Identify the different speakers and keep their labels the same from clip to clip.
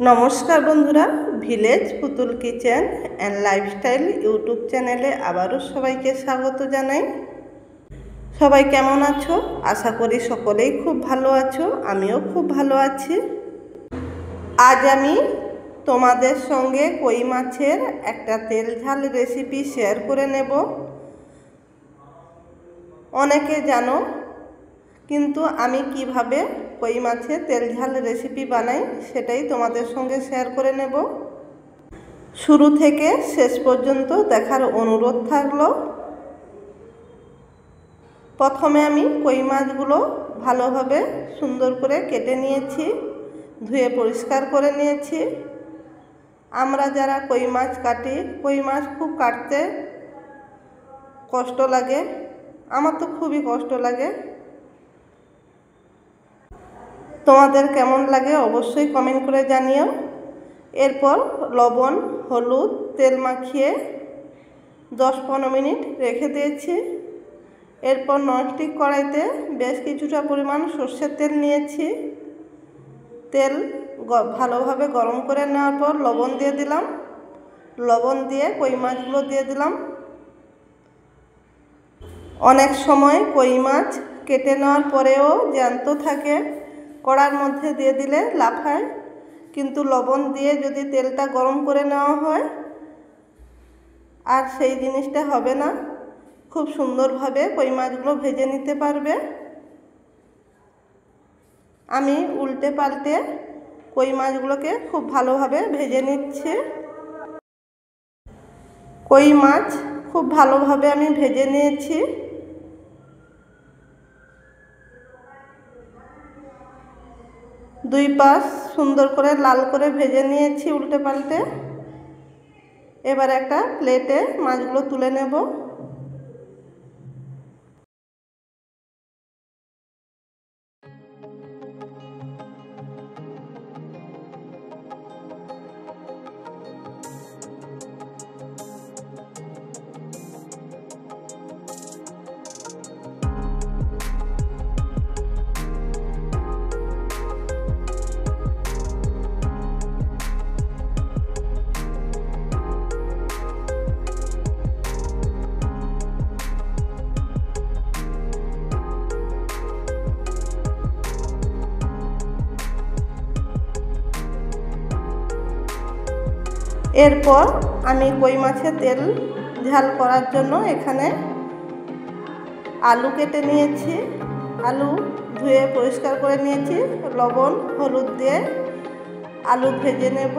Speaker 1: নমস্কার বন্ধুরা, ভিলেজ পুতুল কিচেন অ্যান্ড লাইফস্টাইল ইউটিউব চ্যানেলে আবারও সবাইকে স্বাগত জানাই। সবাই কেমন আছো? আশা করি সকলেই খুব ভালো আছো, আমিও খুব ভালো আছি। আজ আমি তোমাদের সঙ্গে কই মাছের একটা তেল ঝাল রেসিপি শেয়ার করে নেব। অনেকে জানো, কিন্তু আমি কিভাবে কই মাছের তেল ঝাল রেসিপি বানাই সেটাই তোমাদের সঙ্গে শেয়ার করে নেব। শুরু থেকে শেষ পর্যন্ত দেখার অনুরোধ থাকলো। প্রথমে আমি কই মাছগুলো ভালোভাবে সুন্দর করে কেটে নিয়েছি, ধুয়ে পরিষ্কার করে নিয়েছি। আমরা যারা কই মাছ কাটি, কই মাছ খুব কাটতে কষ্ট লাগে, আমার তো খুবই কষ্ট লাগে। তোমাদের কেমন লাগে অবশ্যই কমেন্ট করে জানিও। এরপর লবণ, হলুদ, তেল মাখিয়ে 10-15 মিনিট রেখে দিয়েছি। এরপর ননস্টিক কড়াইতে বেশ কিছুটা পরিমাণ সর্ষের তেল নিয়েছি। তেল ভালোভাবে গরম করে নেওয়ার পর লবণ দিয়ে দিলাম। লবণ দিয়ে কই মাছগুলো দিয়ে দিলাম। অনেক সময় কই মাছ কেটে নেওয়ার পরেও জ্যান্ত থাকে, কড়ার মধ্যে দিয়ে দিলে লাফায়, কিন্তু লবণ দিয়ে যদি তেলটা গরম করে নেওয়া হয় আর সেই জিনিসটা হবে না, খুব সুন্দরভাবে কই মাছগুলো ভেজে নিতে পারবে। আমি উল্টে পাল্টে কই মাছগুলোকে খুব ভালোভাবে ভেজে নিচ্ছি। কই মাছ খুব ভালোভাবে আমি ভেজে নিয়েছি। দুই পাশ সুন্দর করে লাল করে ভেজে নিয়েছি উল্টে পাল্টে। এবার একটা প্লেটে মাছগুলো তুলে নেব। এরপর আমি কই মাছের তেল ঝাল করার জন্য এখানে আলু কেটে নিয়েছি। আলু ধুয়ে পরিষ্কার করে নিয়েছি। লবণ হলুদ দিয়ে আলু ভেজে নেব।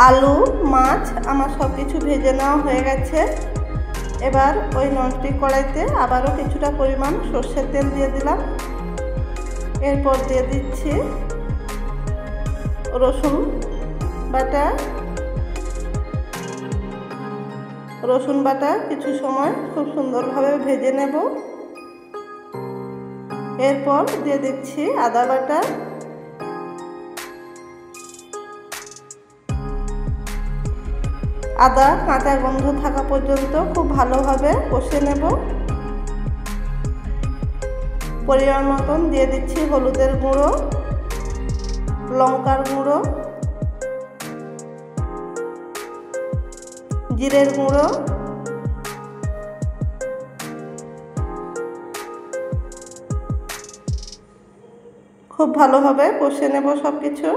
Speaker 1: আলু মাছ আমার সব কিছু ভেজে নেওয়া হয়ে গেছে। এবার ওই ননস্টিক কড়াইতে আবারও কিছুটা পরিমাণ সর্ষের তেল দিয়ে দিলাম। এরপর দিয়ে দিচ্ছি রসুন বাটা। রসুন বাটা কিছু সময় খুব সুন্দরভাবে ভেজে নেব। এরপর দিয়ে দিচ্ছি আদা বাটা। আদা কাঁচা গন্ধ থাকা পর্যন্ত খুব ভালোভাবে কষে নেব। পরিমাণ মতন দিয়ে দিচ্ছি হলুদের গুঁড়ো, লঙ্কার গুঁড়ো, জিরের গুঁড়ো, খুব ভালোভাবে কষে নেব সব কিছু।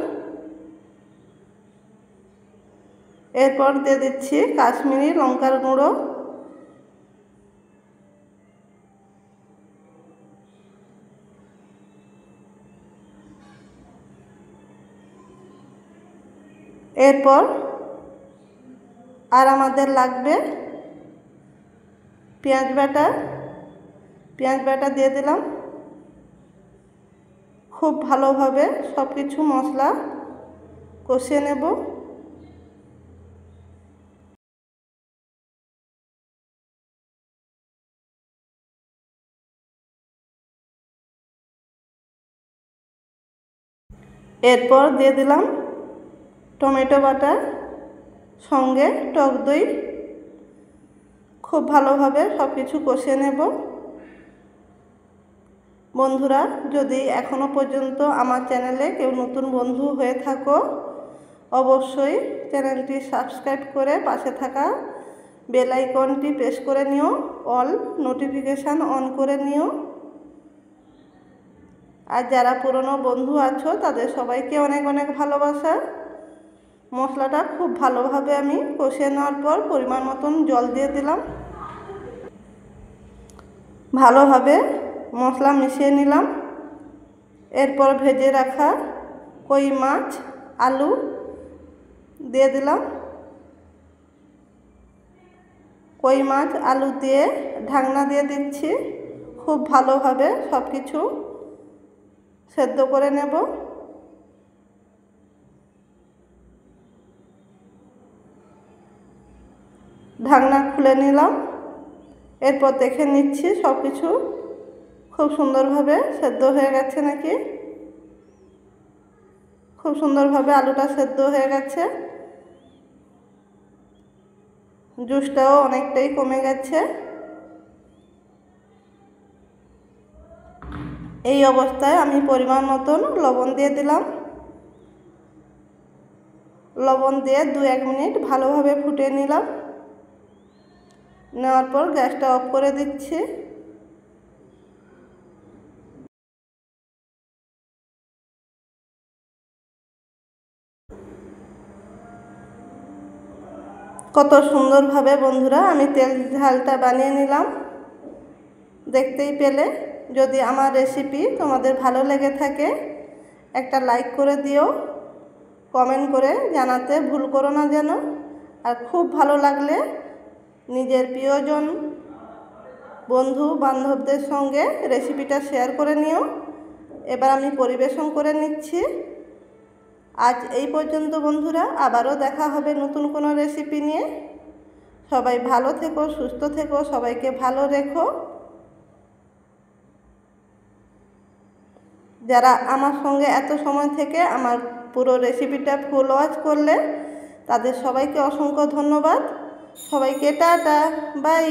Speaker 1: এরপর দিয়ে দিচ্ছি কাশ্মীরি লঙ্কার গুঁড়ো। এরপর আর আমাদের লাগবে পেঁয়াজ বাটা। পেঁয়াজ বাটা দিয়ে দিলাম। খুব ভালোভাবে সব কিছু মশলা কষিয়ে নেব। এরপর দিয়ে দিলাম টমেটো বাটা, সঙ্গে টক দই। খুব ভালোভাবে সব কিছু কষিয়ে নেব। বন্ধুরা, যদি এখনও পর্যন্ত আমার চ্যানেলে কেউ নতুন বন্ধু হয়ে থাকো, অবশ্যই চ্যানেলটি সাবস্ক্রাইব করে পাশে থাকা বেল আইকনটি প্রেস করে নিও, অল নোটিফিকেশান অন করে নিও। আর যারা পুরনো বন্ধু আছো তাদের সবাইকে অনেক অনেক ভালোবাসা। মশলাটা খুব ভালোভাবে আমি কষিয়ে নেওয়ার পর পরিমাণ মতন জল দিয়ে দিলাম। ভালোভাবে মশলা মিশিয়ে নিলাম। এরপর ভেজে রাখা কই মাছ, আলু দিয়ে দিলাম। কই মাছ আলু দিয়ে ঢাকনা দিয়ে দিচ্ছি। খুব ভালোভাবে সব কিছু সেদ্ধ করে নেব। ঢাকনা খুলে নিলাম। এরপর দেখে নিচ্ছি সব কিছু খুব সুন্দরভাবে সেদ্ধ হয়ে গেছে নাকি। খুব সুন্দরভাবে আলুটা সেদ্ধ হয়ে গেছে। জুসটাও অনেকটাই কমে গেছে। এই অবস্থায় আমি পরিমাণ মতন লবণ দিয়ে দিলাম। লবণ দিয়ে 2-1 মিনিট ভালোভাবে ফুটিয়ে নিলাম। নেওয়ার পর গ্যাসটা অফ করে দিচ্ছি। কত সুন্দরভাবে বন্ধুরা আমি তেল ঝালটা বানিয়ে নিলাম। দেখতেই পেলে। যদি আমার রেসিপি তোমাদের ভালো লেগে থাকে একটা লাইক করে দিও, কমেন্ট করে জানাতে ভুল করো না যেন। আর খুব ভালো লাগলে নিজের প্রিয়জন বন্ধু বান্ধবদের সঙ্গে রেসিপিটা শেয়ার করে নিও। এবার আমি পরিবেশন করে নিচ্ছি। আজ এই পর্যন্ত বন্ধুরা, আবারও দেখা হবে নতুন কোনো রেসিপি নিয়ে। সবাই ভালো থেকো, সুস্থ থেকো, সবাইকে ভালো রেখো। যারা আমার সঙ্গে এত সময় থেকে আমার পুরো রেসিপিটা ফুল ওয়াচ করলে তাদের সবাইকে অসংখ্য ধন্যবাদ। সবাইকে টাটা, বাই।